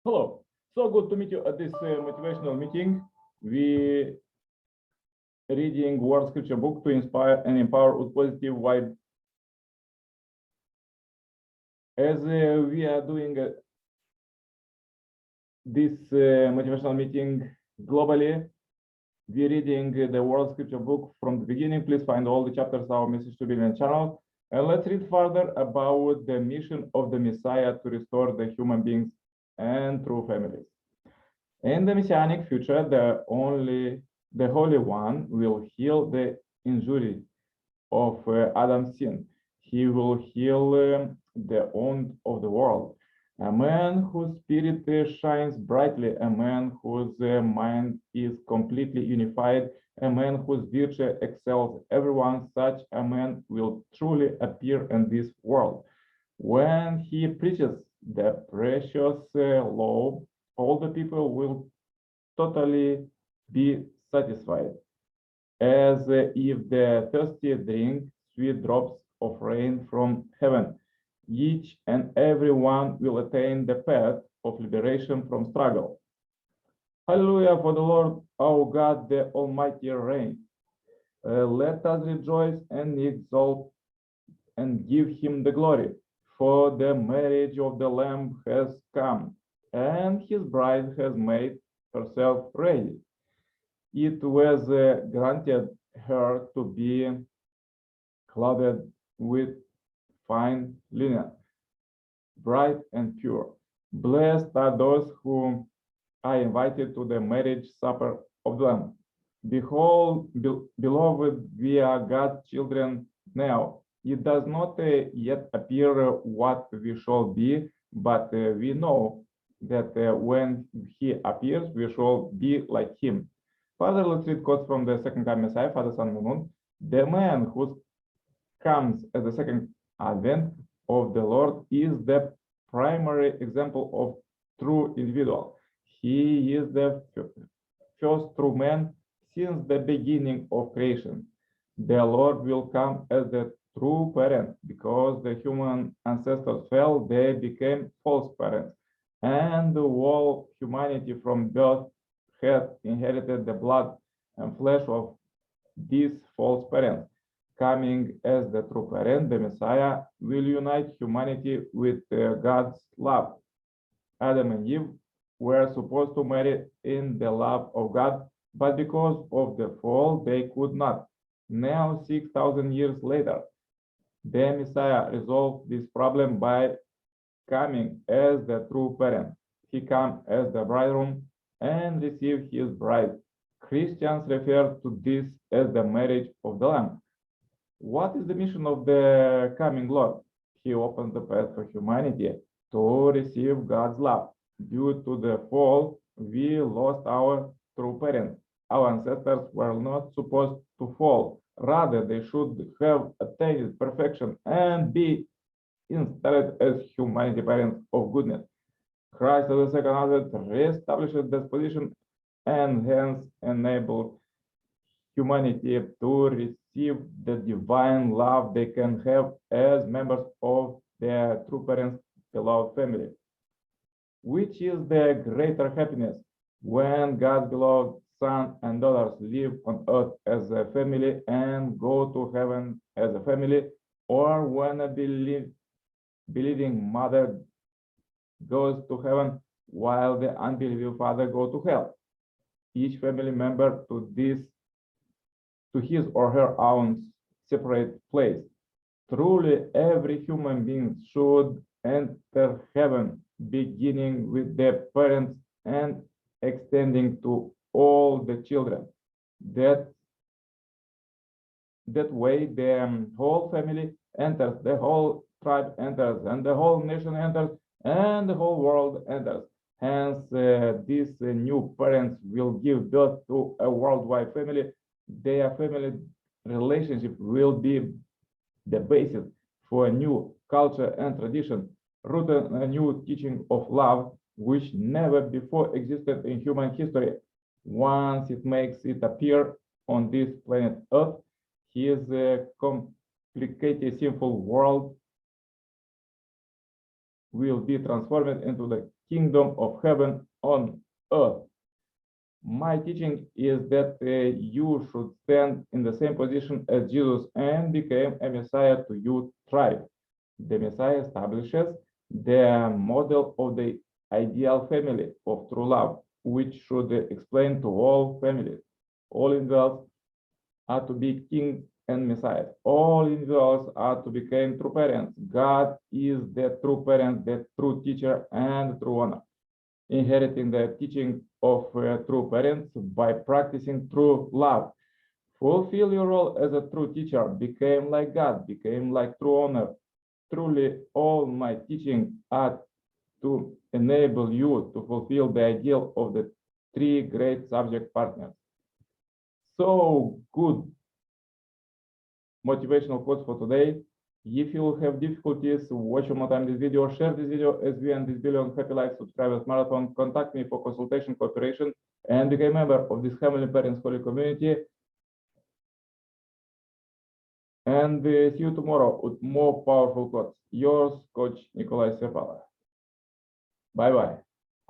Hello. So good to meet you at this motivational meeting. We reading word scripture book to inspire and empower with positive vibe. As we are doing this motivational meeting globally, we reading the word scripture book from the beginning. Please find all the chapters our message to billion channel. And let's read further about the mission of the Messiah to restore the human beings and true families. In the Messianic future, the Holy One will heal the injury of Adam's sin. He will heal the wound of the world. A man whose spirit shines brightly, a man whose mind is completely unified, a man whose virtue excels everyone, such a man will truly appear in this world. When he preaches the precious law, all the people will totally be satisfied, as if the thirsty drink sweet drops of rain from heaven. Each and every one will attain the path of liberation from struggle. Hallelujah, for the Lord our God, the Almighty reigns. Let us rejoice and exalt and give him the glory, for the marriage of the Lamb has come, and his bride has made herself ready. It was granted her to be clothed with fine linen, bright and pure. Blessed are those who are invited to the marriage supper of the Lamb. Behold, beloved, we are God's children now. It does not yet appear what we shall be, but we know that when he appears, we shall be like him. Further, let's read quotes from the second coming Messiah, Father, Son, and Moon. The man who comes at the second advent of the Lord is the primary example of true individual. He is the first true man since the beginning of creation. The Lord will come as the true parent. Because the human ancestors fell, they became false parents, and the whole humanity from birth had inherited the blood and flesh of these false parents. Coming as the true parent, the Messiah will unite humanity with God's love. Adam and Eve were supposed to marry in the love of God, but because of the fall, they could not. Now, 6,000 years later, the Messiah resolved this problem by coming as the true parent. He came as the bridegroom and received his bride. Christians refer to this as the marriage of the Lamb. What is the mission of the coming Lord? He opens the path for humanity to receive God's love. Due to the fall, we lost our true parents. Our ancestors were not supposed to fall. Rather, they should have attained perfection and be installed as humanity parents of goodness. Christ as the second advent reestablished this position and hence enabled humanity to receive the divine love they can have as members of their true parents' beloved family. Which is the greater happiness, when God's beloved son and daughters live on earth as a family and go to heaven as a family, or when a believing mother goes to heaven while the unbelieving father goes to hell? Each family member to his or her own separate place. Truly, every human being should enter heaven, beginning with their parents and extending to all the children. That way, the whole family enters, the whole tribe enters, and the whole nation enters, and the whole world enters. Hence, these new parents will give birth to a worldwide family. Their family relationship will be the basis for a new culture and tradition, rooted in a new teaching of love, which never before existed in human history. Once it makes it appear on this planet Earth, his complicated, sinful world will be transformed into the kingdom of heaven on earth. My teaching is that you should stand in the same position as Jesus and become a Messiah to your tribe. The Messiah establishes the model of the ideal family of true love, which should explain to all families. All individuals are to be king and Messiah. All individuals are to become true parents. God is the true parent, the true teacher, and the true owner. Inheriting the teaching of true parents by practicing true love. Fulfill your role as a true teacher, became like God, became like true owner. Truly, all my teaching are to enable you to fulfill the ideal of the three great subject partners. So good motivational quotes for today. If you have difficulties, watch one more time this video, share this video as we end this billion happy life subscribers marathon. Contact me for consultation, cooperation, and become a member of this Heavenly Parents Holy Community. And see you tomorrow with more powerful quotes. Yours, Coach Nikolai Sepala. Bye-bye.